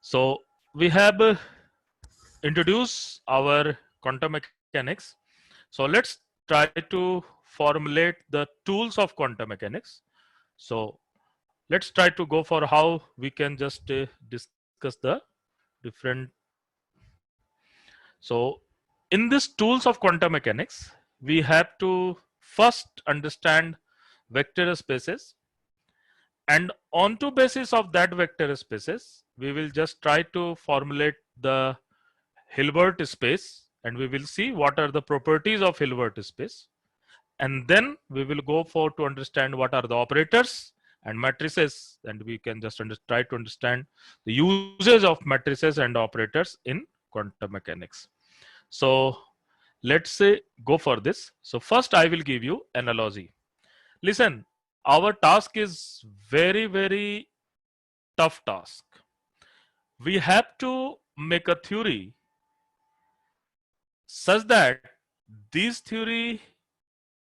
So we have introduced our quantum mechanics. So let's try to formulate the tools of quantum mechanics. So let's try to go for how we can just discuss the different. So in this tools of quantum mechanics, we have to first understand vector spaces, and onto basis of that vector spaces, we will just try to formulate the Hilbert space, and we will see what are the properties of Hilbert space. And then we will go for to understand what are the operators and matrices, and we can just try to understand the uses of matrices and operators in quantum mechanics. So let's say go for this. So first I will give you analogy. Listen, our task is very tough task. We have to make a theory such that this theory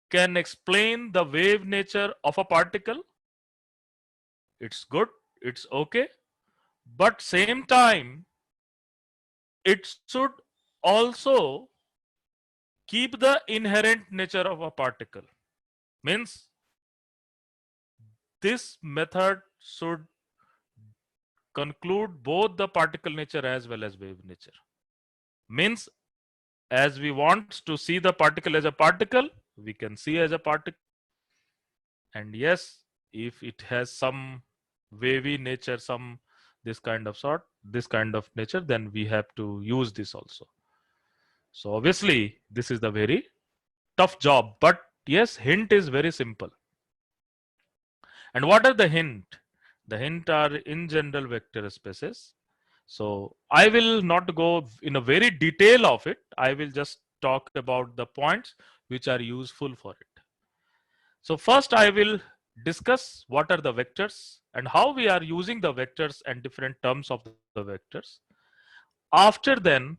can explain the wave nature of a particle. It's good, it's okay, but same time it should also keep the inherent nature of a particle. Means this method should conclude both the particle nature as well as wave nature. Means as we want to see the particle as a particle, we can see as a particle. And yes, if it has some wavy nature, some this kind of sort, this kind of nature, then we have to use this also. So obviously this is the very tough job, but yes, hint is very simple. And what are the hint? The hint are in general vector spaces. So I will not go in a very detail of it. I will just talk about the points which are useful for it. So first I will discuss what are the vectors and how we are using the vectors and different terms of the vectors. After then,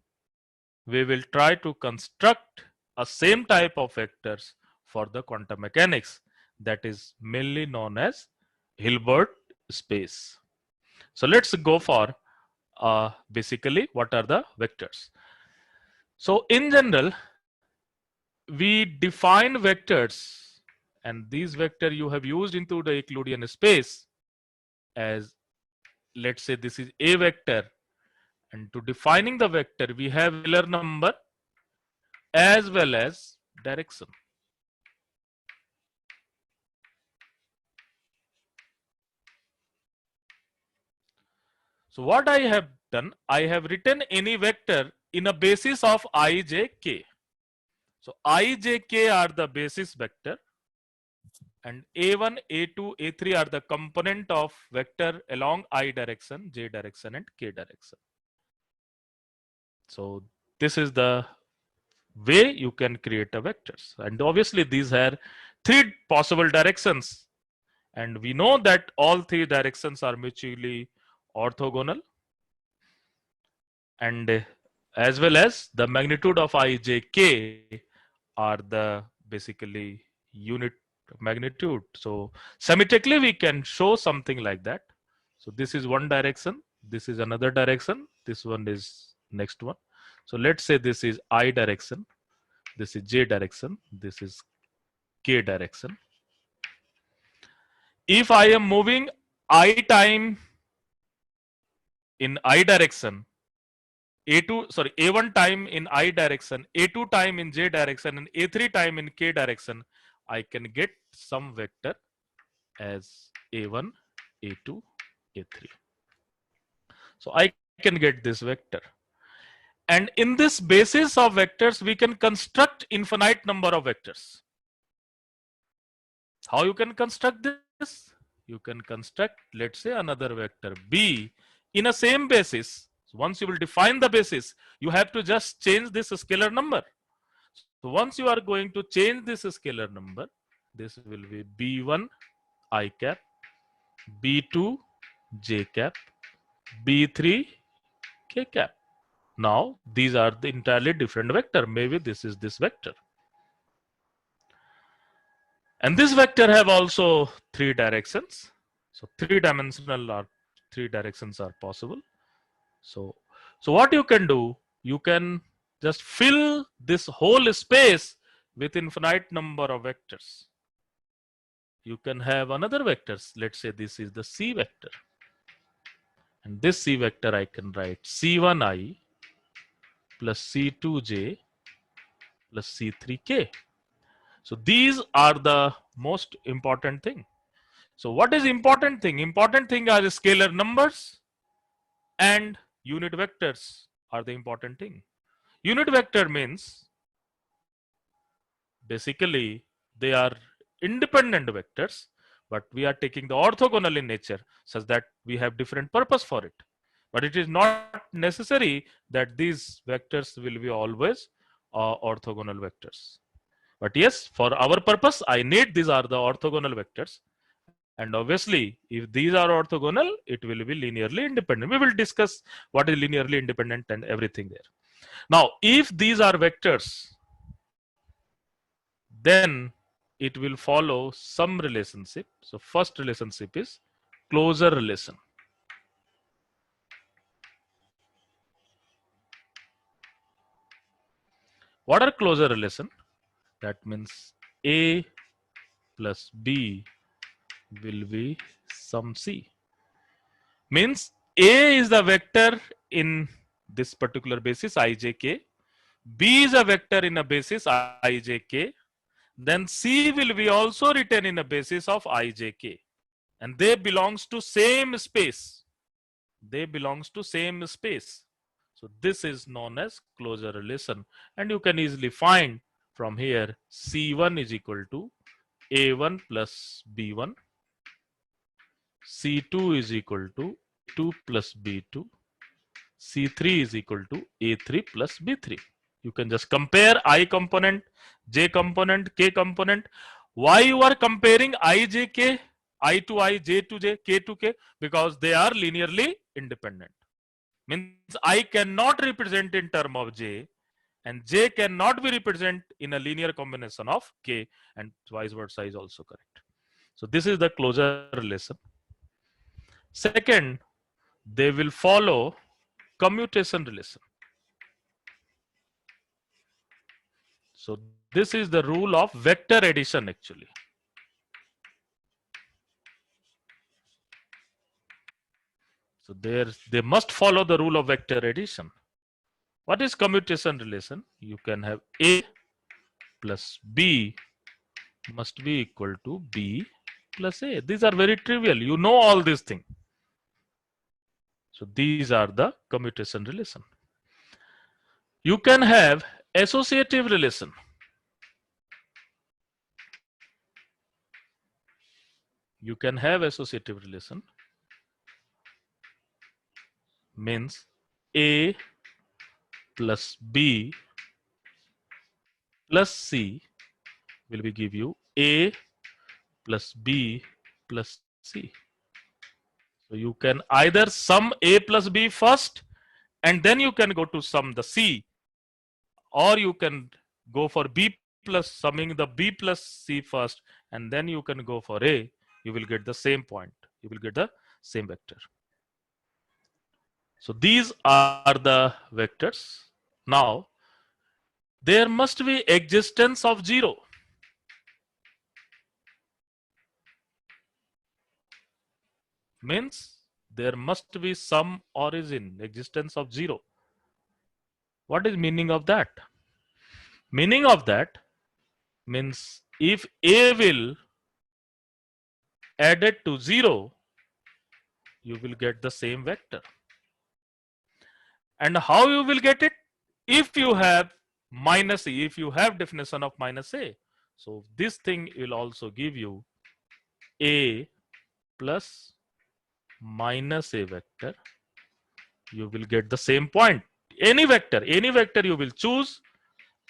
we will try to construct a same type of vectors for the quantum mechanics, that is mainly known as Hilbert space. So let's go for basically what are the vectors. So in general, we define vectors, and these vector you have used into the Euclidean space as, let's say this is a vector, and to defining the vector we have scalar number as well as direction. So what I have done, I have written any vector in a basis of I, j, k. So I, j, k are the basis vector, and a1, a2, a3 are the component of vector along I direction, j direction and k direction. So this is the way you can create a vectors, and obviously these are three possible directions, and we know that all three directions are mutually orthogonal, and as well as the magnitude of I, j, k are the basically unit magnitude. So symmetrically we can show something like that. So this is one direction, this is another direction, this one is next one. So let's say this is I direction, this is j direction, this is k direction. If I am moving I time in I direction, a1 time in I direction, a2 time in j direction, and a3 time in k direction, I can get some vector as a1, a2, a3. So I can get this vector. And in this basis of vectors, we can construct infinite number of vectors. How you can construct this? You can construct, let's say, another vector b in a same basis. So once you will define the basis, you have to just change this scalar number. So once you are going to change this scalar number, this will be b1 I cap, b2 j cap, b3 k cap. Now these are the entirely different vector. Maybe this is this vector. And this vector have also three directions. So three dimensional or three directions are possible. So what you can do, you can just fill this whole space with infinite number of vectors. You can have another vectors. Let's say this is the C vector. And this C vector I can write C1I plus C2J plus C3K. So these are the most important thing. So what is important thing? Important thing are the scalar numbers and unit vectors are the important thing. Unit vector means basically they are independent vectors, but we are taking the orthogonal in nature such that we have different purpose for it. But it is not necessary that these vectors will be always orthogonal vectors. But yes, for our purpose, I need these are the orthogonal vectors. And obviously, if these are orthogonal, it will be linearly independent. We will discuss what is linearly independent and everything there. Now, if these are vectors, then it will follow some relationship. So first relationship is closure relation. What are closure relation? That means A plus B will be some C. Means A is the vector in this particular basis ijk, B is a vector in a basis ijk, then C will be also written in a basis of ijk, and they belongs to same space. They belongs to same space. So this is known as closure relation, and you can easily find from here C1 is equal to A1 plus B1, C2 is equal to A2 plus B2, C3 is equal to A3 plus B3. You can just compare I component, J component, K component. Why you are comparing I, J, K, I to I, J to J, K to K? Because they are linearly independent. Means I cannot represent in term of J, and J cannot be represented in a linear combination of K, and vice versa is also correct. So this is the closure relation. Second, they will follow commutation relation. So this is the rule of vector addition actually. So they must follow the rule of vector addition. What is commutation relation? You can have A plus B must be equal to B plus A. These are very trivial. You know all these things. So these are the commutation relation. You can have associative relation. You can have associative relation. Means A plus B plus C will be give you A plus B plus C. So you can either sum A plus B first and then you can go to sum the C, or you can go for B plus summing the B plus C first and then you can go for A. You will get the same point. You will get the same vector. So these are the vectors. Now there must be existence of zero. Means there must be some origin, existence of zero. What is meaning of that? Meaning of that means if A will add it to 0, you will get the same vector. And how you will get it? If you have minus A, if you have definition of minus A. So this thing will also give you A plus minus A vector. You will get the same point. Any vector you will choose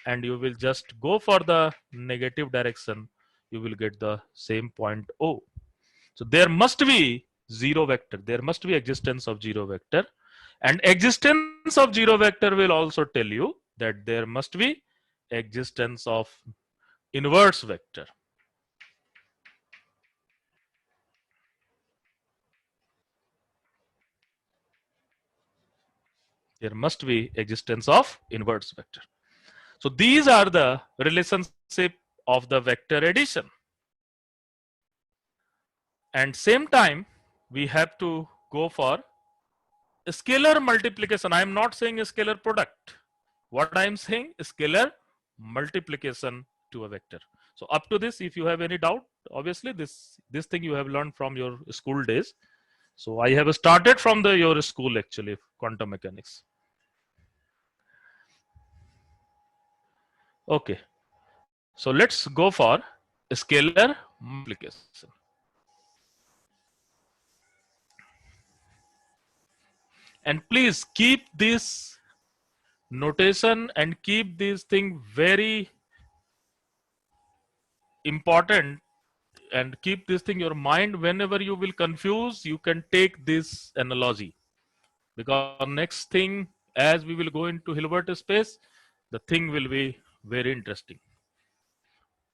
and you will just go for the negative direction. You will get the same point O. So there must be zero vector. There must be existence of zero vector. And existence of zero vector will also tell you that there must be existence of inverse vector. There must be existence of inverse vector. So these are the relationship of the vector addition. And same time, we have to go for scalar multiplication. I am not saying a scalar product. What I am saying is scalar multiplication to a vector. So up to this, if you have any doubt, obviously this thing you have learned from your school days. So I have started from your school actually, quantum mechanics. Okay. So let's go for scalar multiplication. And please keep this notation and keep this thing very important, and keep this thing in your mind. Whenever you will confuse, you can take this analogy, because next thing, as we will go into Hilbert space, the thing will be very interesting.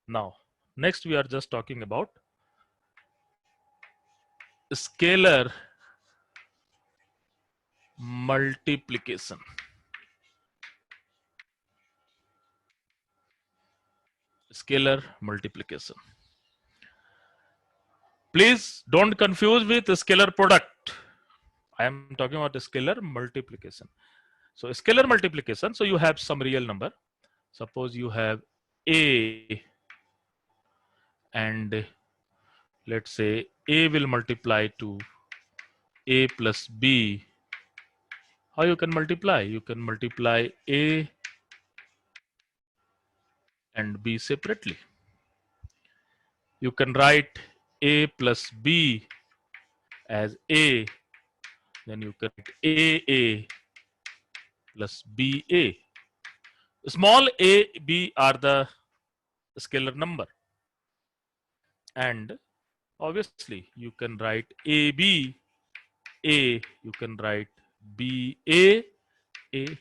Now, next we are just talking about scalar multiplication. Scalar multiplication. Please don't confuse with scalar product. I am talking about scalar multiplication. So scalar multiplication, so you have some real number. Suppose you have A, and let's say A will multiply to A plus B. How you can multiply? You can multiply A and B separately. You can write A plus B as A, then you can write AA plus BA. Small a, b are the scalar number, and obviously you can write AB A, you can write BA A.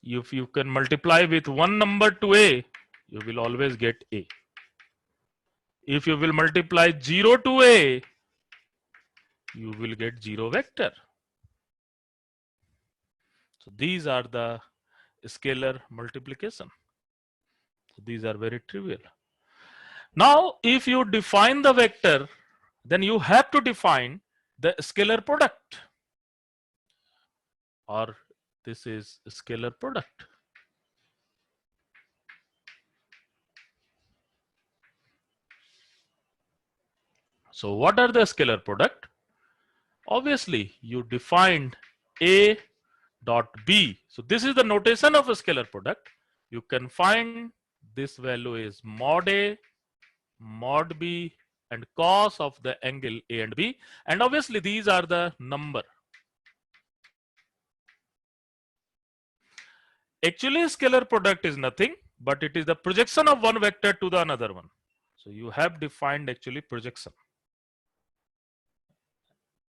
If you can multiply with one number to A, you will always get A. If you will multiply 0 to A, you will get 0 vector. So these are the scalar multiplication. So these are very trivial. Now, if you define the vector, then you have to define the scalar product, or this is scalar product. So what are the scalar product? Obviously, you defined A dot B. So this is the notation of a scalar product. You can find this value is mod A, mod B, and cos of the angle A and B. And obviously these are the number. Actually, scalar product is nothing, but it is the projection of one vector to the another one. So you have defined actually projection.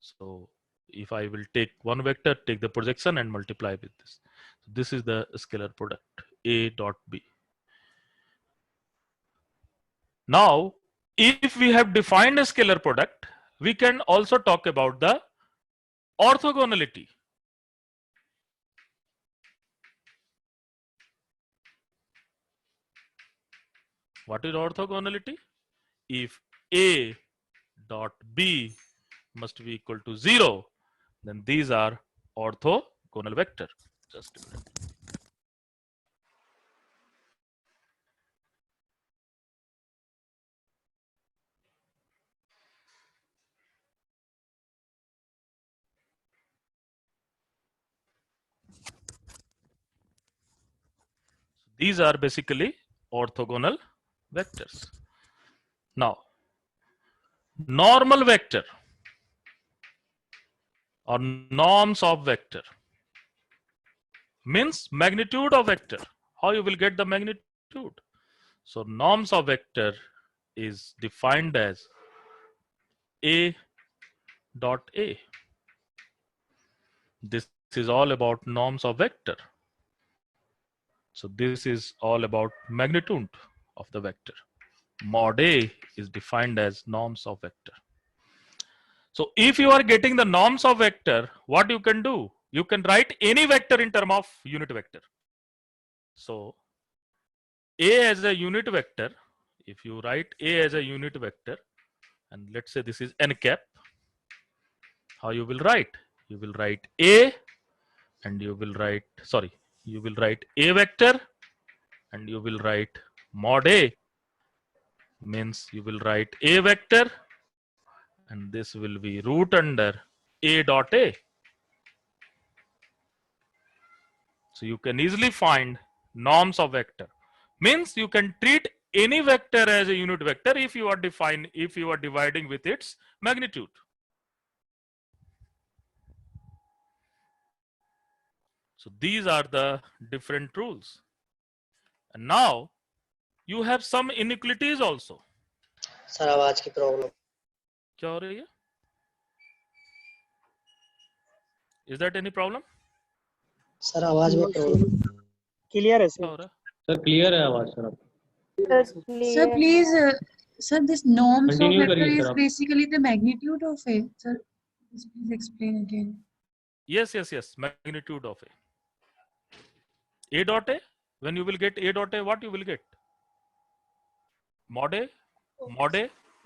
So if I will take one vector, take the projection and multiply with this. So this is the scalar product, A dot B. Now, if we have defined a scalar product, we can also talk about the orthogonality. What is orthogonality? If A dot B must be equal to 0, then these are orthogonal vector. Just a minute. These are basically orthogonal vectors. Now, normal vector or norms of vector means magnitude of vector. How you will get the magnitude? So norms of vector is defined as A dot A. This is all about norms of vector. So this is all about magnitude of the vector. Mod A is defined as norms of vector. So if you are getting the norms of vector, what you can do? You can write any vector in term of unit vector. So A as a unit vector, if you write A as a unit vector, and let's say this is n cap, how you will write? You will write A and you will write, sorry, you will write A vector and you will write mod A, means you will write A vector and this will be root under A dot A. So you can easily find norms of vector. Means you can treat any vector as a unit vector if you are dividing with its magnitude. So these are the different rules. And now you have some inequalities also. Sir आवाज की problem क्या हो रही है? Is that any problem? Sir आवाज में problem clear है क्या सर हो रहा है? सर क्लियर है आवाज सर आप Sir, please, sir, this norms of Continue vector करिए, is sir, आप. basically the magnitude of A. Sir, please explain again. Yes, magnitude of A dot A. When you will get A dot A, what you will get? Mod A,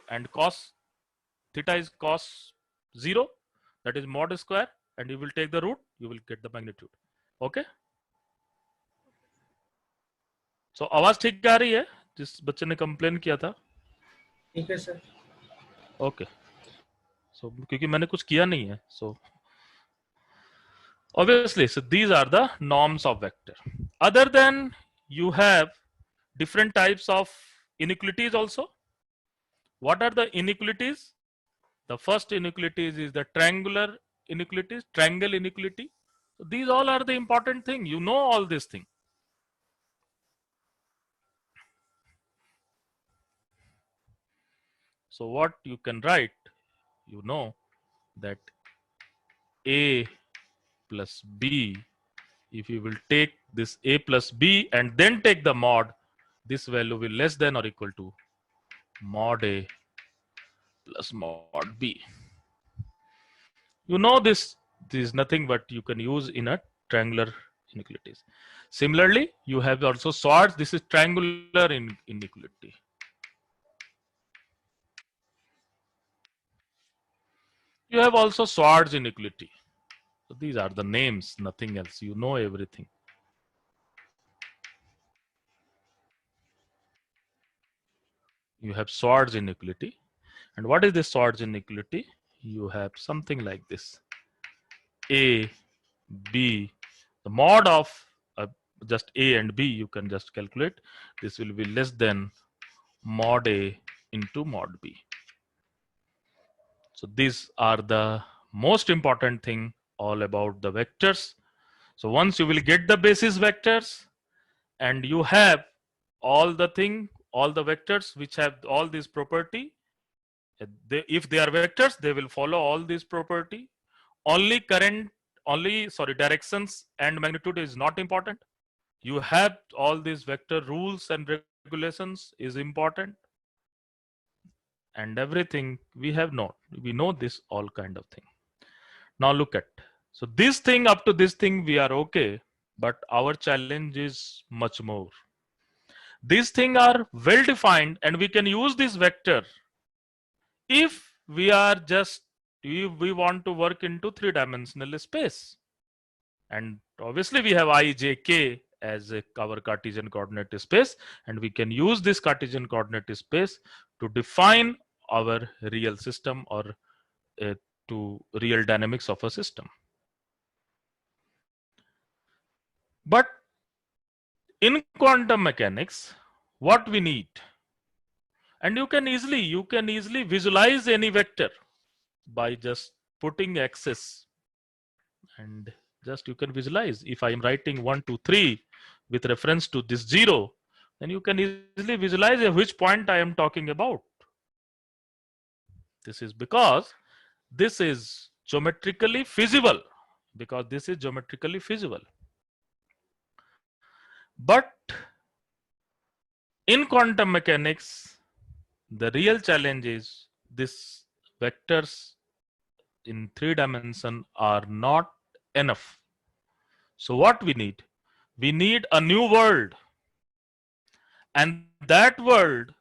and cos theta is cos 0, that is mod square, and you will take the root, you will get the magnitude. Okay? So आवाज ठीक आ रही है? जिस बच्चे ने complain किया था. ठीक है सर Okay. So क्योंकि मैंने कुछ किया नहीं है, so obviously, so these are the norms of vector. Other than you have different types of inequalities also. What are the inequalities? The first inequalities is the triangular inequalities, triangle inequality. So these all are the important thing. You know all these things. So what you can write, you know that A plus B, if you will take this A plus B and then take the mod, this value will less than or equal to mod A plus mod B. You know this is nothing but you can use in a triangular inequalities. Similarly, you have also Schwarz. This is triangular inequality. You have also Schwarz inequality. So these are the names, nothing else. You know everything. You have Schwarz inequality. And what is this Schwarz inequality? You have something like this. A, B, the mod of just A and B, you can just calculate. This will be less than mod A into mod B. So these are the most important thing all about the vectors. So once you will get the basis vectors and you have all the vectors which have all these property, if they are vectors, they will follow all these property. Directions and magnitude is not important. You have all these vector rules and regulations is important. And everything we know this all kind of thing. Now look at, so this thing, up to this thing we are okay, but our challenge is much more. These things are well defined and we can use this vector if we want to work into 3-dimensional space. And obviously we have I, J, K as our Cartesian coordinate space, and we can use this Cartesian coordinate space to define our real system or to real dynamics of a system. But in quantum mechanics, what we need, and you can easily visualize any vector by just putting axis, and just you can visualize. If I am writing 1, 2, 3 with reference to this 0, then you can easily visualize at which point I am talking about. This is because this is geometrically feasible, But in quantum mechanics, the real challenge is this vectors in 3 dimension are not enough. So what we need? We need a new world. And that world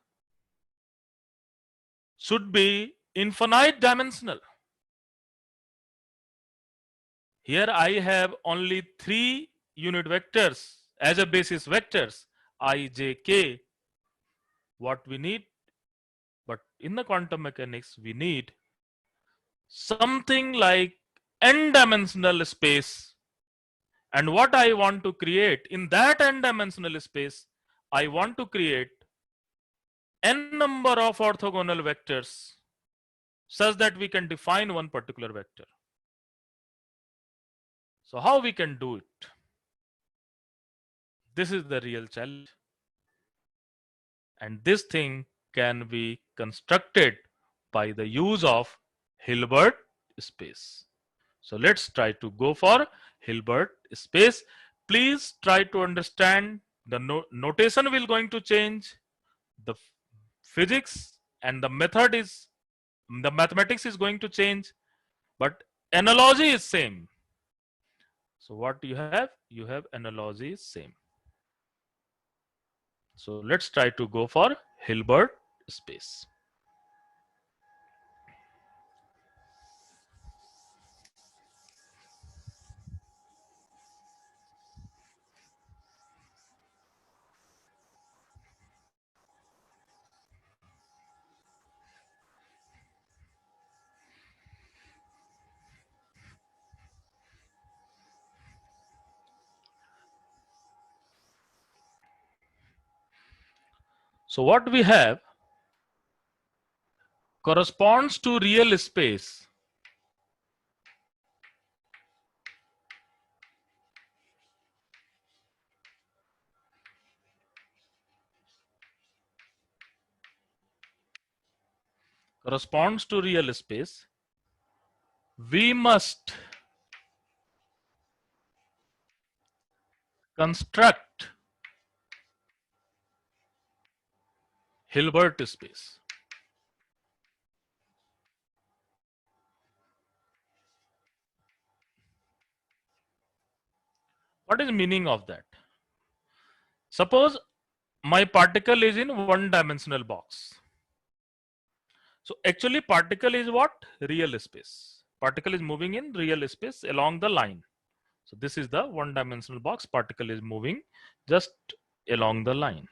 should be infinite dimensional. Here I have only 3 unit vectors as a basis vectors, I, j, k. What we need? But in the quantum mechanics, we need something like n-dimensional space. And what I want to create in that n-dimensional space, I want to create n number of orthogonal vectors such that we can define one particular vector. So how we can do it? This is the real challenge. And this thing can be constructed by the use of Hilbert space. So let's try to go for Hilbert space. Please try to understand the notation will going to change. The physics and the mathematics is going to change, but analogy is same. So what you have? You have analogy is same. So let's try to go for Hilbert space. So what we have corresponds to real space. Corresponds to real space. We must construct Hilbert space. What is the meaning of that? Suppose my particle is in one-dimensional box. So actually particle is what? Real space. Particle is moving in real space along the line. So this is the one-dimensional box. Particle is moving just along the line.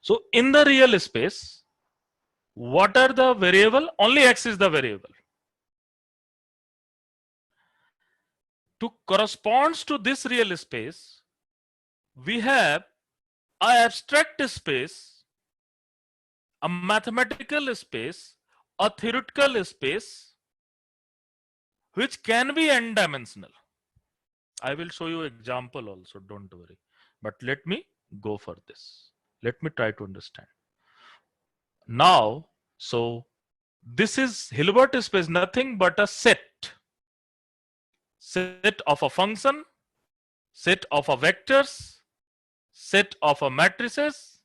So in the real space, what are the variable? Only x is the variable. To corresponds to this real space, we have an abstract space, a mathematical space, a theoretical space, which can be n-dimensional. I will show you example also, don't worry. But let me go for this. Let me try to understand. Now, so this is Hilbert space, nothing but a set. Set of a function, set of a vectors, set of a matrices.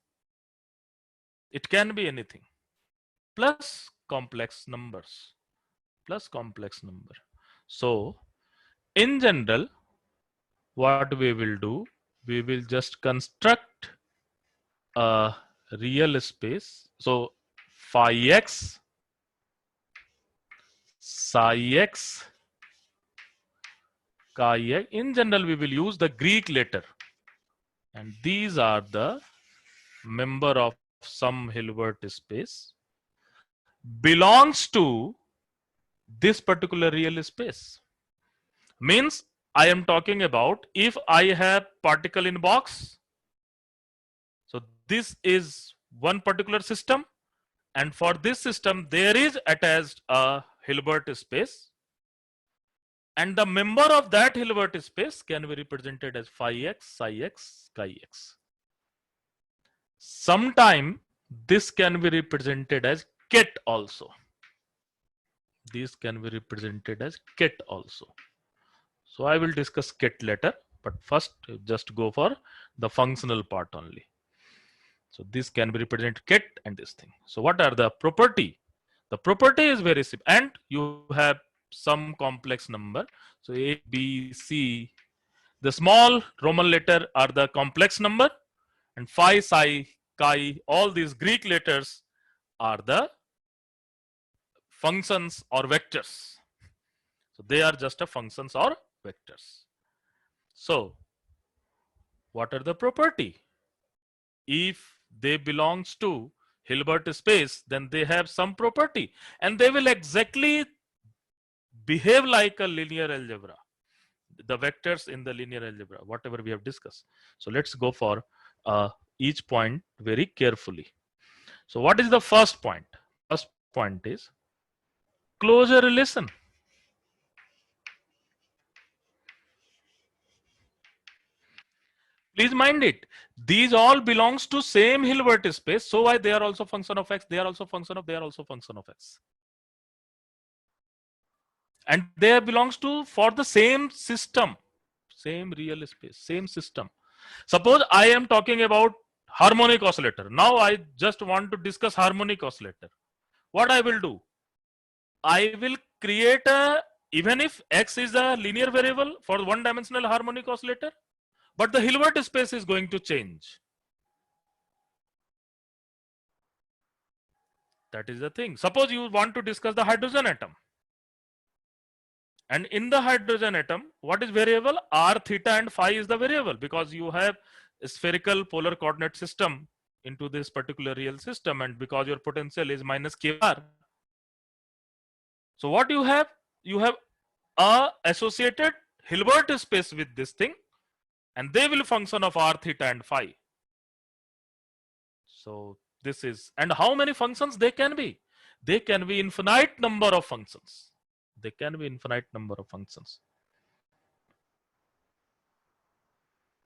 It can be anything. Plus complex numbers. Plus complex number. So, in general, what we will do, we will just construct a real space. So, phi x, psi x, chi x. In general, we will use the Greek letter. And these are the member of some Hilbert space belongs to this particular real space. Means I am talking about if I have particle in box. So this is one particular system, and for this system there is attached a Hilbert space, and the member of that Hilbert space can be represented as phi x, psi x, chi x. Sometime this can be represented as ket also. These can be represented as ket also. So I will discuss ket later, but first just go for the functional part only. So this can be represented ket and this thing. So what are the property? The property is very simple, and you have some complex number. So A, B, C, the small Roman letter are the complex number, and phi, psi, chi, all these Greek letters are the functions or vectors. So they are just a functions or vectors. So what are the property? If they belongs to Hilbert space, then they have some property, and they will exactly behave like a linear algebra, the vectors in the linear algebra, whatever we have discussed. So let's go for each point very carefully. So what is the first point? First point is closure relation. Please mind it. These all belongs to same Hilbert space. So why they are also function of x? They are also function of. They are also function of x. And they belongs to for the same system, same real space, same system. Suppose I am talking about harmonic oscillator. Now I just want to discuss harmonic oscillator. What I will do? I will create a, even if x is a linear variable for one dimensional harmonic oscillator, but the Hilbert space is going to change. That is the thing. Suppose you want to discuss the hydrogen atom. And in the hydrogen atom, what is variable? R, theta, and phi is the variable, because you have a spherical polar coordinate system into this particular real system, and because your potential is minus kr. So what you have? You have a associated Hilbert space with this thing, and they will function of R, theta, and phi. So this is, and how many functions they can be? They can be infinite number of functions. They can be infinite number of functions.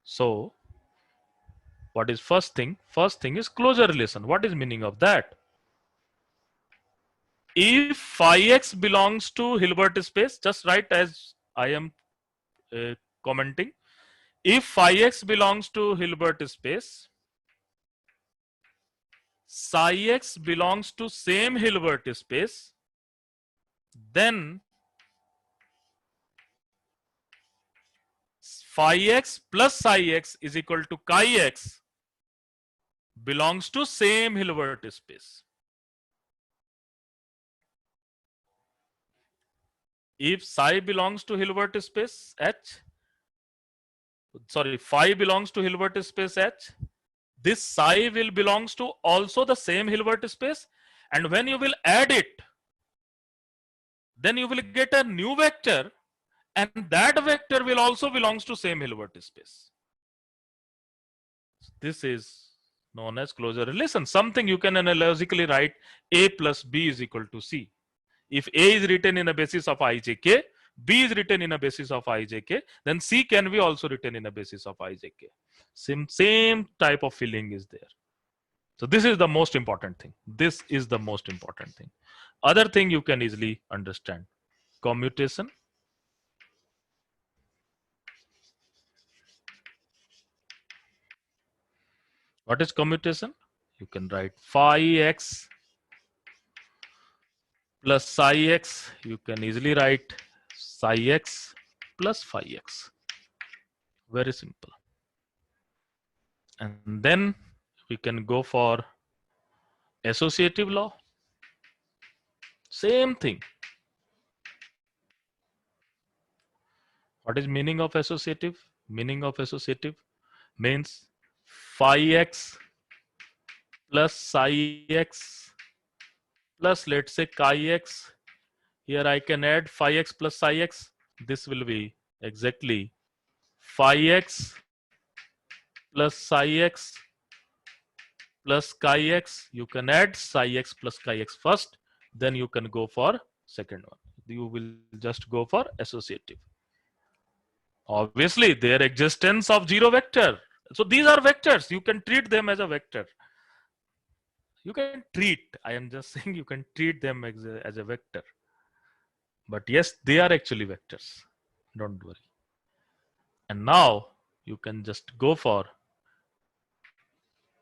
So what is first thing? First thing is closure relation. What is meaning of that? If phi x belongs to Hilbert space, just write as I am commenting. If phi x belongs to Hilbert space, psi x belongs to same Hilbert space, then phi x plus psi x is equal to chi x belongs to same Hilbert space. If psi belongs to Hilbert space H, sorry, phi belongs to Hilbert space H, this psi will belongs to also the same Hilbert space, and when you will add it, then you will get a new vector, and that vector will also belongs to same Hilbert space. This is known as closure relation. Something you can analogically write A plus B is equal to C. If A is written in a basis of ijk, B is written in a basis of ijk, then C can be also written in a basis of ijk. Same type of feeling is there. So this is the most important thing. This is the most important thing. Other thing you can easily understand. Commutation. What is commutation? You can write phi x plus psi x. You can easily write psi x plus phi x. Very simple. And then we can go for associative law. Same thing. What is meaning of associative? Meaning of associative means phi x plus psi x plus, let's say, chi x. Here I can add phi x plus psi x. This will be exactly phi x plus psi x plus chi x. You can add psi x plus chi x first, then you can go for second one. You will just go for associative. Obviously, their existence of zero vector. So these are vectors. You can treat them as a vector. You can treat. I am just saying you can treat them as a vector. But yes, they are actually vectors. Don't worry. And now you can just go for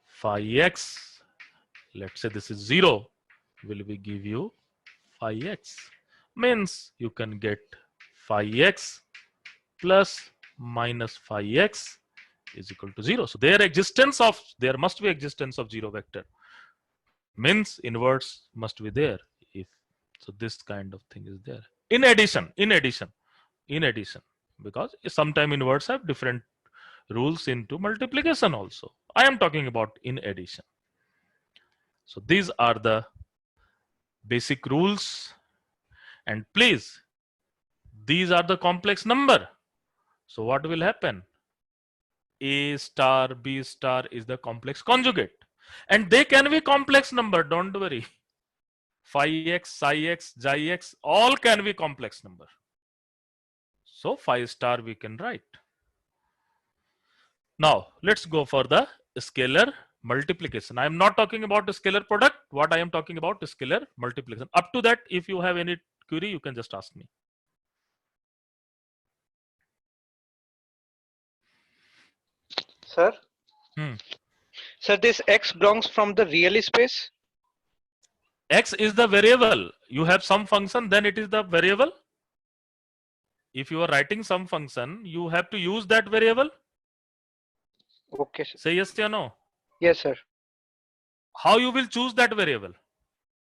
phi x. Let's say this is 0. Will we give you phi x? means you can get phi x plus minus phi x is equal to 0. So there must be existence of 0 vector, means inverse must be there. If so, this kind of thing is there. In addition, because sometimes inverse have different rules into multiplication also. I am talking about in addition. So these are the basic rules, and please, these are the complex number. So what will happen? A star, B star is the complex conjugate, and they can be complex number, don't worry. Phi x, psi x, xi x, all can be complex number. So phi star we can write. Now let's go for the scalar multiplication. I am not talking about the scalar product. What I am talking about is scalar multiplication. Up to that, if you have any query, you can just ask me. Sir? Hmm. Sir, this x belongs from the real space? X is the variable. You have some function, then it is the variable. If you are writing some function, you have to use that variable. Okay, sir. Say yes or no. Yes, sir. How you will choose that variable?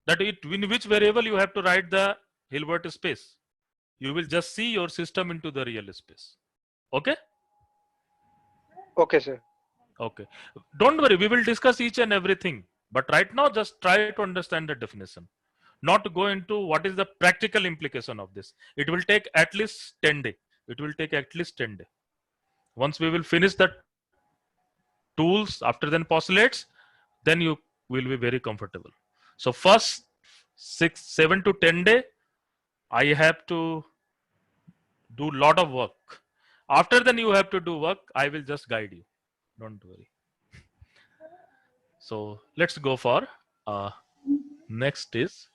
That in which variable you have to write the Hilbert space. You will just see your system into the real space. Okay? Okay, sir. Okay. Don't worry, we will discuss each and everything. But right now, just try to understand the definition. Not to go into what is the practical implication of this. It will take at least 10 days. It will take at least 10 days. Once we will finish the tools, after then postulates, then you will be very comfortable. So first 7 to 10 days, I have to do lot of work. After then you have to do work, I will just guide you. Don't worry. So let's go for next is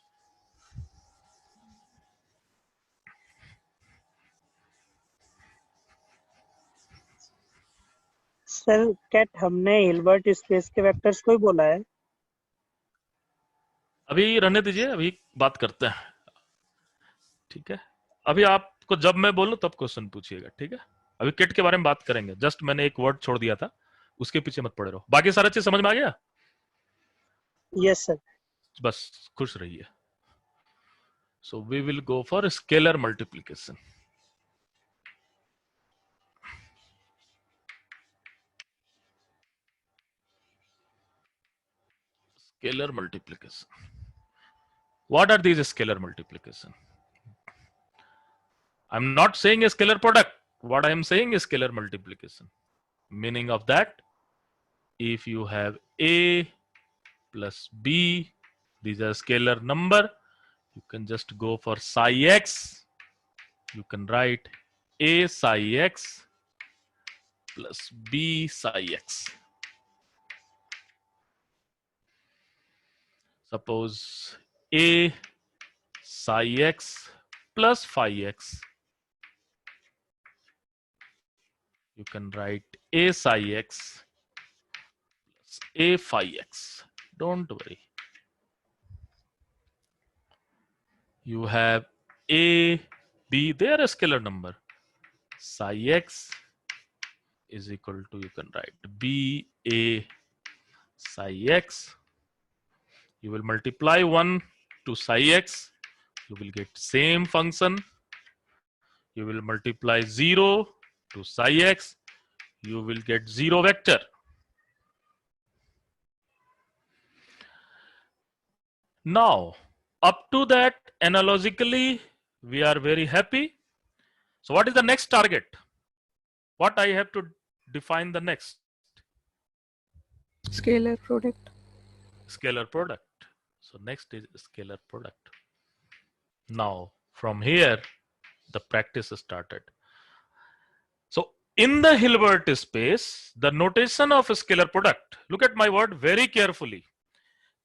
sir ket हमने Hilbert space के vectors को ही बोला है अभी रहने दीजिए, अभी बात करते हैं. ठीक है, अभी आपको जब मैं बोलूं तब क्वेश्चन पूछिएगा. ठीक है, अभी किट के बारे में बात करेंगे. जस्ट मैंने एक वर्ड छोड़ दिया था, उसके पीछे मत पड़े रहो. बाकी सारा चीज समझ में आ गया? यस सर बस खुश रहिए. So we will go for scalar multiplication. Scalar multiplication. What are these scalar multiplication? I'm not saying a scalar product. What I am saying is scalar multiplication. Meaning of that, if you have A plus B, these are scalar number, you can just go for psi x. You can write A psi x plus B psi x. Suppose A psi x plus phi x. You can write A psi x plus A phi x. Don't worry. You have A, B, they are a scalar number. Psi x is equal to, you can write B, A, psi x. You will multiply 1 to psi x. You will get same function. You will multiply 0 to psi x. You will get 0 vector. Now, up to that, analogically, we are very happy. So what is the next target? What I have to define the next? Scalar product. Scalar product. So next is scalar product. Now, from here, the practice started. So in the Hilbert space, the notation of a scalar product, look at my word very carefully.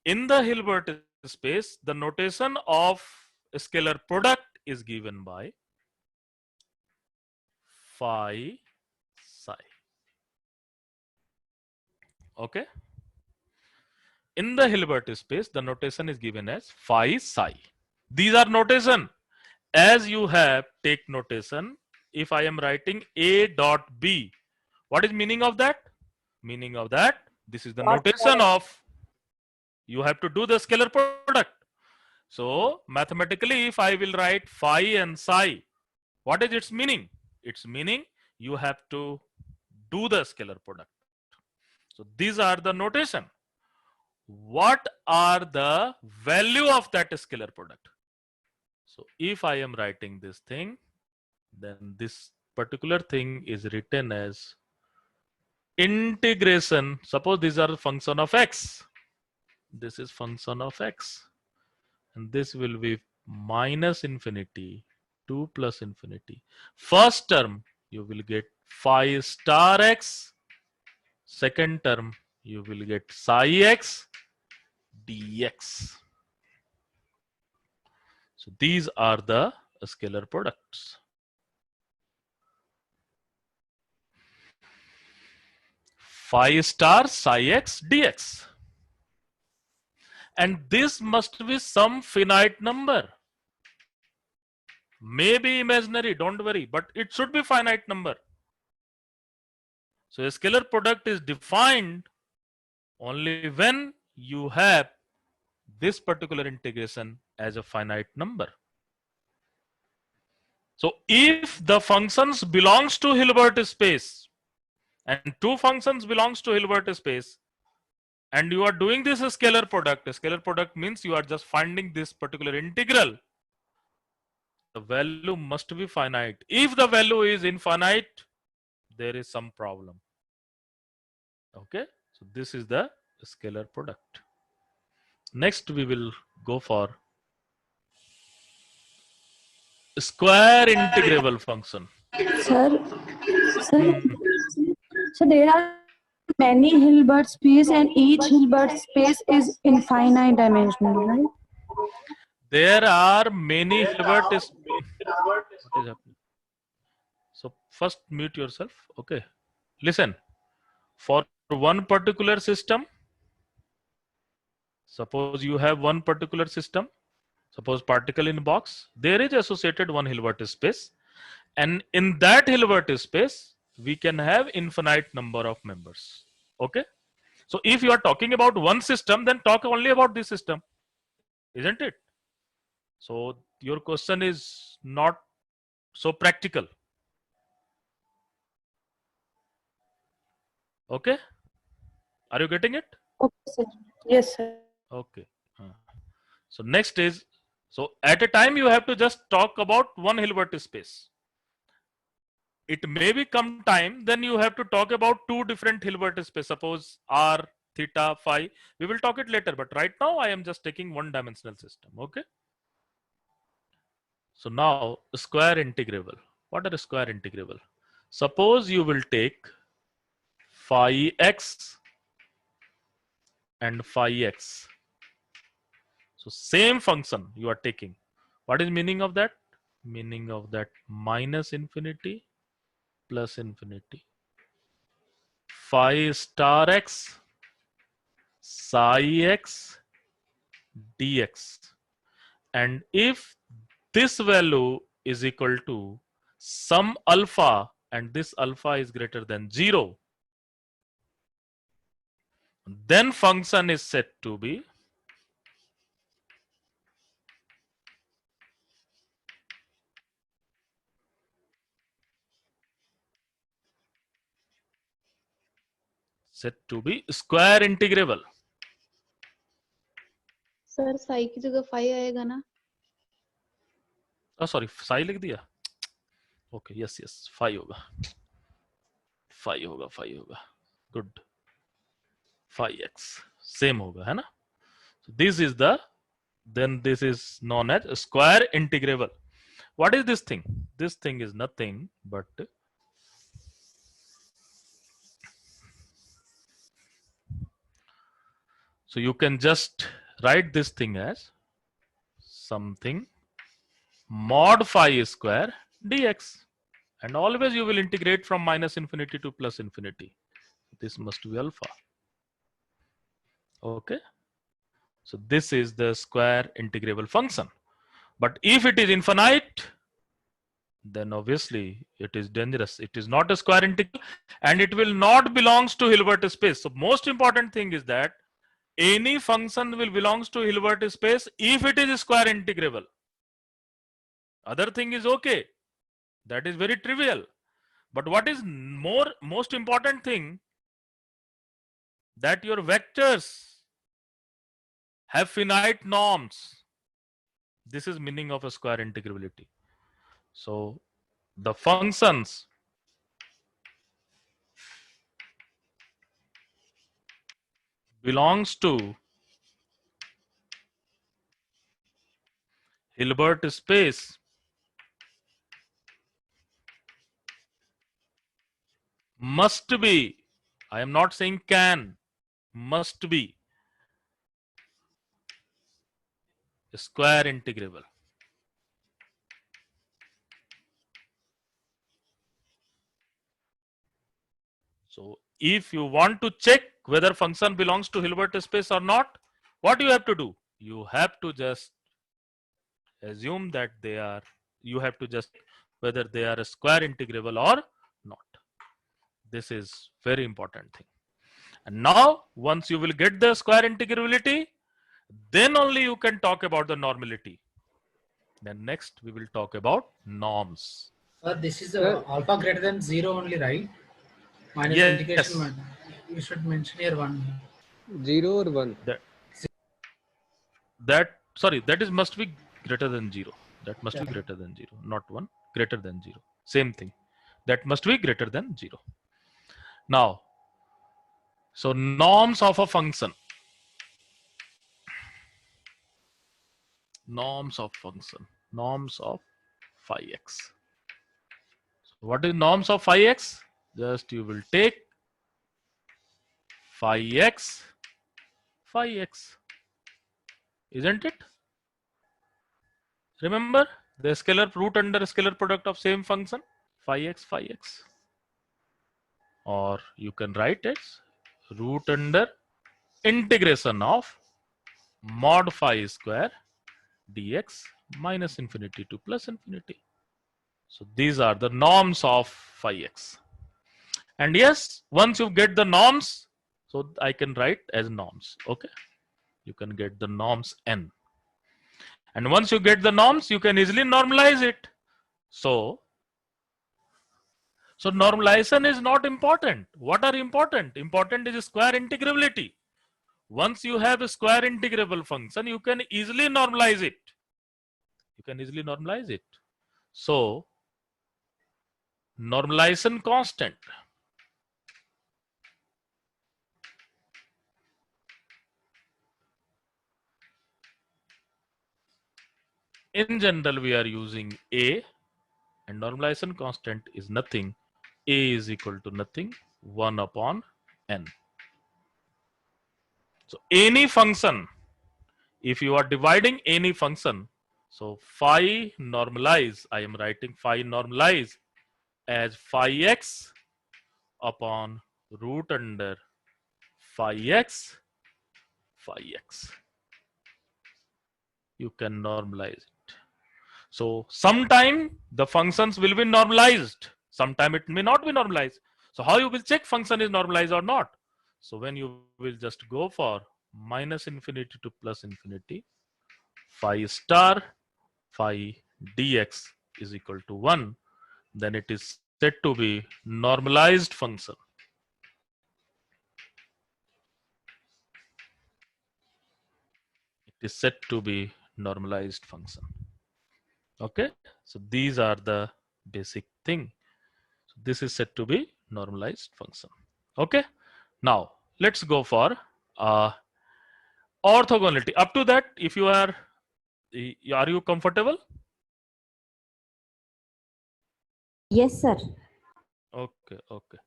In the Hilbert space, the notation of a scalar product is given by phi psi. Okay. In the Hilbert space, the notation is given as phi psi. These are notation. as you have take notation, if I am writing a dot b, what is meaning of that? Meaning of that, this is the notation of you have to do the scalar product. So mathematically, if I will write phi and psi, what is its meaning? Its meaning you have to do the scalar product. So these are the notation. What are the value of that scalar product? So if I am writing this thing, then this particular thing is written as integration. Suppose these are function of x. This is function of x. And this will be minus infinity to plus infinity. First term, you will get phi star x. Second term, you will get psi x dx. So these are the scalar products. Phi star psi x dx. And this must be some finite number. Maybe imaginary, don't worry, but it should be finite number. So a scalar product is defined only when you have this particular integration as a finite number. So if the functions belongs to Hilbert space and two functions belongs to Hilbert space, and you are doing this scalar product means you are just finding this particular integral. The value must be finite. If the value is infinite, there is some problem. Okay, so this is the scalar product. Next, we will go for square integrable function. Sir, sir, so there are many Hilbert space and each Hilbert space is infinite dimensional, right? There are many Hilbert. What is happening? So first mute yourself. Okay. Listen. For one particular system, suppose you have one particular system, suppose particle in box, there is associated one Hilbert space, and in that Hilbert space, we can have infinite number of members. Okay. So if you are talking about one system, then talk only about this system, isn't it? So your question is not so practical. Okay. Are you getting it? Okay, sir. Yes, sir. Okay. So next is, so at a time you have to just talk about one Hilbert space. It may become time, then you have to talk about two different Hilbert space. Suppose R, theta, phi. We will talk it later, but right now I am just taking one dimensional system. Okay. So now square integrable. What are square integrable? Suppose you will take phi x and phi x. So same function you are taking. What is meaning of that? Meaning of that minus infinity plus infinity. Phi star x psi x dx. And if this value is equal to some alpha and this alpha is greater than 0, then function is said to be square integrable. Sir Sai की जगह phi आएगा ना? Oh sorry, psi लिख दिया. Okay, yes, phi होगा. Good. Phi x same होगा, है ना? So this is the, then this is known as square integrable. What is this thing? This thing is nothing but so you can just write this thing as something mod phi square dx, and always you will integrate from minus infinity to plus infinity. This must be alpha. Okay. So this is the square integrable function. But if it is infinite, then obviously it is dangerous. It is not a square integral and it will not belongs to Hilbert space. So most important thing is that any function will belongs to Hilbert space if it is square integrable. Other thing is okay. That is very trivial. But what is most important thing, that your vectors have finite norms. This is meaning of a square integrability. So the functions belongs to Hilbert space must be, I am not saying can, must be square integrable. So if you want to check whether function belongs to Hilbert space or not, what you have to do? You have to just assume that they are, you have to just whether they are a square integrable or not. This is very important thing. And now once you will get the square integrability, then only you can talk about the normality. Then next we will talk about norms. This is alpha greater than 0 only, right? Minus Yes. integration 1. You should mention here 1. 0 or 1? That sorry, that is must be greater than 0. That must be greater than 0, not 1, greater than 0. Same thing. That must be greater than 0. Now, so norms of a function. Norms of function. Norms of phi x. So what is norms of phi x? Just you will take phi x, isn't it? Remember the scalar root under scalar product of same function, phi x, or you can write it root under integration of mod phi square dx minus infinity to plus infinity. So these are the norms of phi x. And yes, once you get the norms, so I can write as norms. Okay, you can get the norms n. And once you get the norms, you can easily normalize it. So normalization is not important. What are important? Important is square integrability. Once you have a square integrable function, you can easily normalize it. So normalization constant. In general, we are using A, and normalization constant is nothing. A is equal to nothing, 1 upon n. So any function, if you are dividing any function, so phi normalize, I am writing phi normalize as phi x upon root under phi x. You can normalize it. So sometime the functions will be normalized, sometime it may not be normalized. So how you will check function is normalized or not? So when you will just go for minus infinity to plus infinity, phi star phi dx is equal to 1, then it is said to be normalized function. It is said to be normalized function. Okay, so these are the basic thing. So this is said to be normalized function. Okay, now let's go for orthogonality. Up to that, if you are you comfortable? Yes, sir. Okay, okay.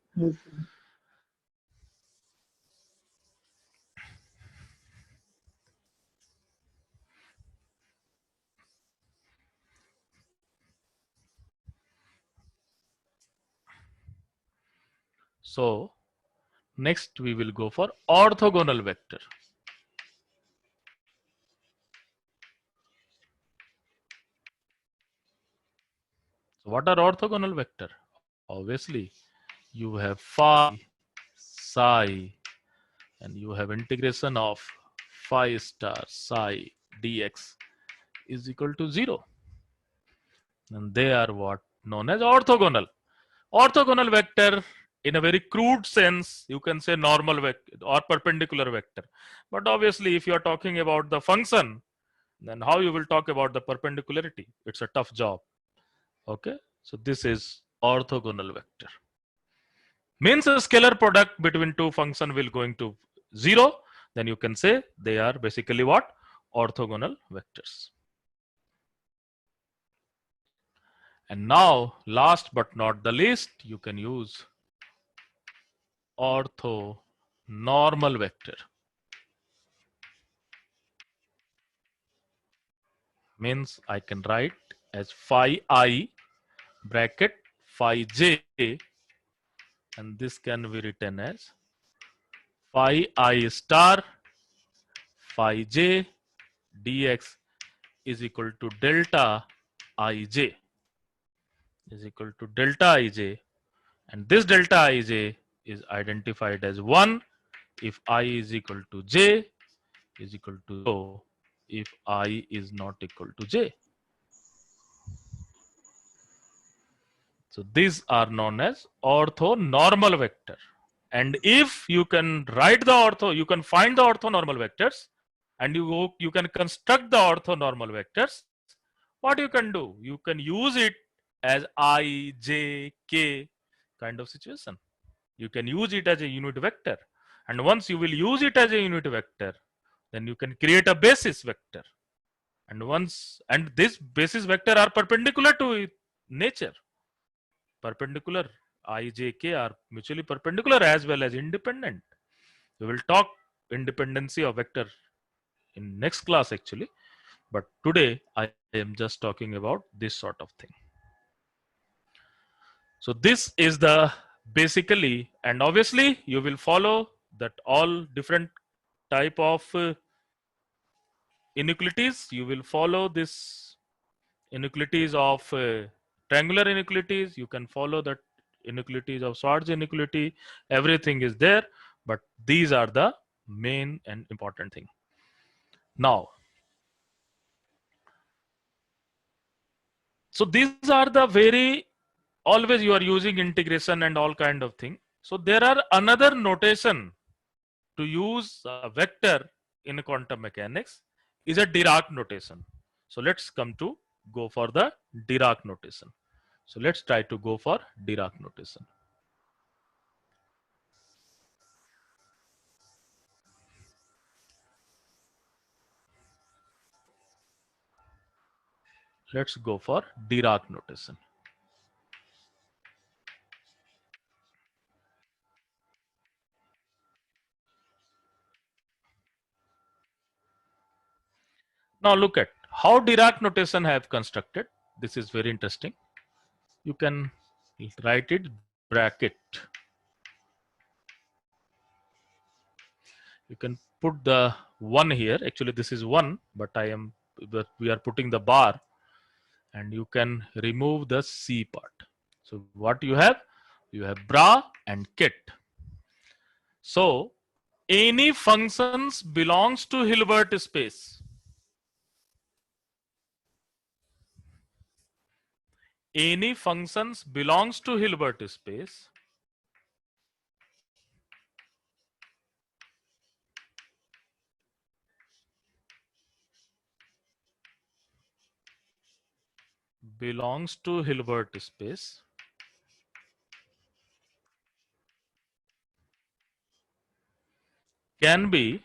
So next we will go for orthogonal vector. What are orthogonal vector? Obviously, you have phi, psi, and you have integration of phi star psi dx is equal to 0. And they are what known as orthogonal. Orthogonal vector, in a very crude sense, you can say normal vector or perpendicular vector. But obviously, if you are talking about the function, then how you will talk about the perpendicularity? It's a tough job. Okay, so this is orthogonal vector. Means a scalar product between two function will going to 0. Then you can say they are basically what? Orthogonal vectors. And now, last but not the least, you can use orthonormal vector. Means I can write as phi I bracket phi j, and this can be written as phi I star phi j dx is equal to delta ij, is equal to delta ij, and this delta ij is identified as 1 if I is equal to j is equal to 0 if I is not equal to j. So these are known as orthonormal vector. And if you can write the you can find the orthonormal vectors and you can construct the orthonormal vectors, what you can do? You can use it as I, j, k kind of situation. You can use it as a unit vector. And once you will use it as a unit vector, then you can create a basis vector. And this basis vector are perpendicular to nature. Perpendicular I, j, k are mutually perpendicular as well as independent. We will talk independency of vector in next class actually, but today I am just talking about this sort of thing. So this is the basically, and obviously you will follow that all different type of inequalities. You will follow this inequalities of triangular inequalities. You can follow that inequalities of Schwarz inequality. Everything is there, but these are the main and important thing. Now, so these are the very, always you are using integration and all kind of thing. So there are another notation to use a vector in quantum mechanics is a Dirac notation. So let's go for the Dirac notation. So let's try to go for Dirac notation. Let's go for Dirac notation. Now look at how Dirac notation have constructed. This is very interesting. You can write it bracket. You can put the 1 here. Actually, this is 1, but we are putting the bar, and you can remove the C part. So what you have? You have bra and kit. So any functions belongs to Hilbert space. Any functions belongs to Hilbert space belongs to Hilbert space can be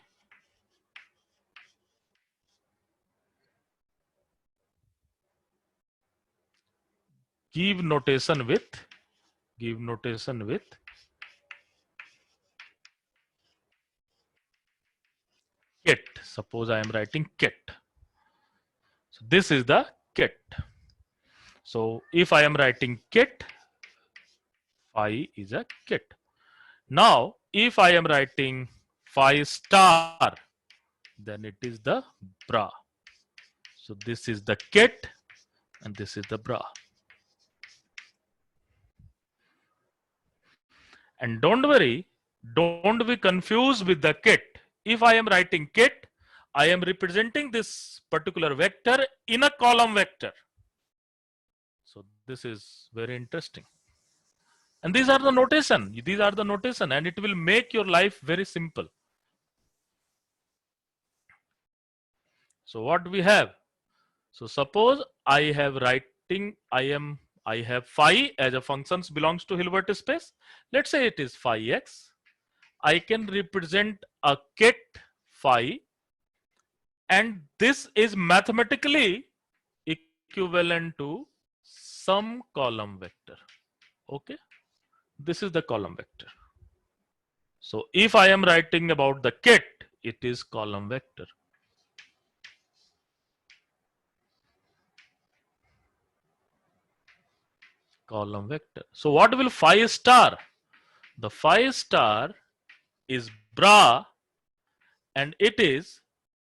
give notation with kit. Suppose I am writing kit. So this is the kit. So if I am writing kit, phi is a kit. Now if I am writing phi star, then it is the bra. So this is the kit and this is the bra. And don't worry, don't be confused with the kit. If I am writing kit, I am representing this particular vector in a column vector. So this is very interesting. And these are the notation. These are the notation, and it will make your life very simple. So what we have? So suppose I have writing, I have phi as a functions belongs to Hilbert space. Let's say it is phi x. I can represent a kit phi, and this is mathematically equivalent to some column vector. Okay, this is the column vector. So if I am writing about the kit, it is column vector. Column vector. So what will phi star? The phi star is bra, and it is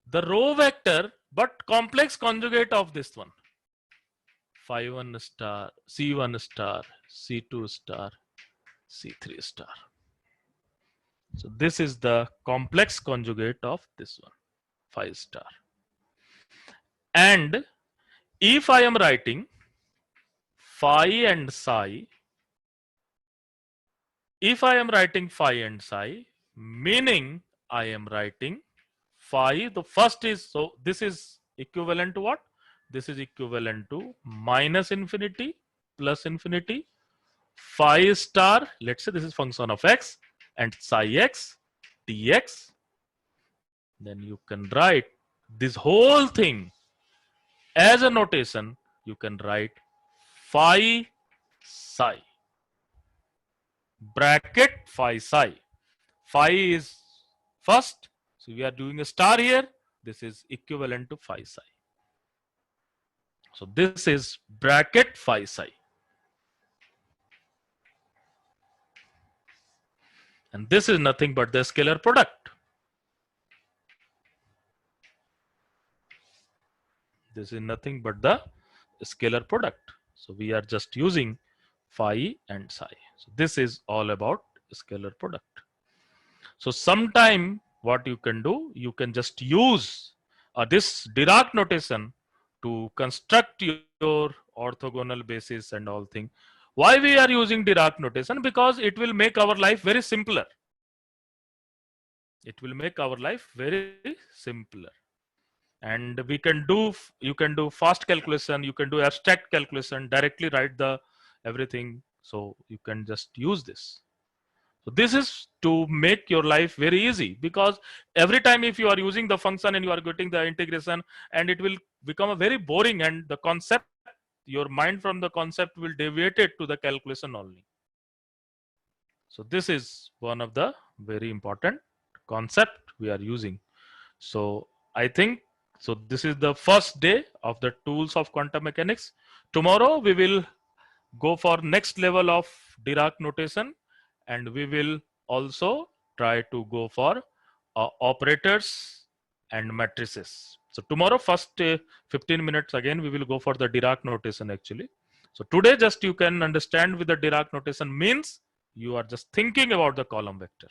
the row vector but complex conjugate of this one. Phi 1 star, C1 star, C2 star, C3 star. So this is the complex conjugate of this one, phi star. And if I am writing phi and psi, if I am writing phi and psi, meaning I am writing phi, the first is, so this is equivalent to what? This is equivalent to minus infinity plus infinity, phi star, let's say this is function of x, and psi x dx. Then you can write this whole thing as a notation. You can write phi psi bracket phi psi. Phi is first, so we are doing a star here. This is equivalent to phi psi. So this is bracket phi psi. And this is nothing but the scalar product. This is nothing but the scalar product. So we are just using phi and psi. So this is all about scalar product. So sometime what you can do, you can just use this Dirac notation to construct your orthogonal basis and all thing. Why we are using Dirac notation? Because it will make our life very simpler. It will make our life very simpler. And we can do, you can do fast calculation, you can do abstract calculation, directly write the everything. So you can just use this. So this is to make your life very easy, because every time if you are using the function and you are getting the integration, and it will become a very boring, and the concept, your mind from the concept will deviate it to the calculation only. So this is one of the very important concept we are using. So I think, so this is the first day of the tools of quantum mechanics. Tomorrow we will go for next level of Dirac notation, and we will also try to go for operators and matrices. So tomorrow first 15 minutes again we will go for the Dirac notation actually. So today just you can understand with the Dirac notation means you are just thinking about the column vector.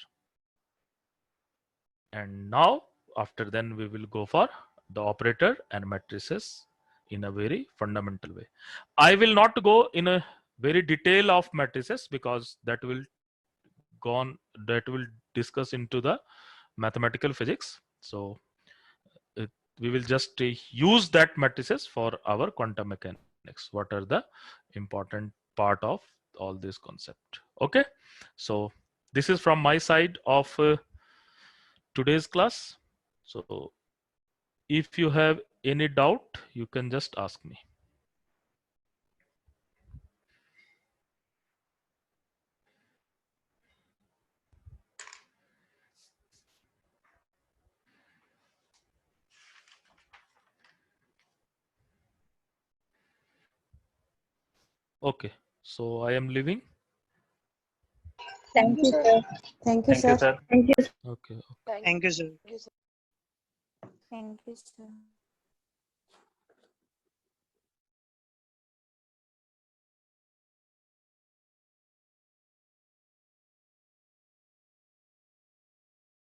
And now after then we will go for the operator and matrices in a very fundamental way. I will not go in a very detail of matrices because that will discuss into the mathematical physics. So we will just use that matrices for our quantum mechanics. What are the important part of all this concept? Okay, so this is from my side of today's class. So if you have any doubt, you can just ask me. Okay, so I am leaving. Thank you, sir. Thank you, sir. Okay. Thank you, sir. Thank you, sir.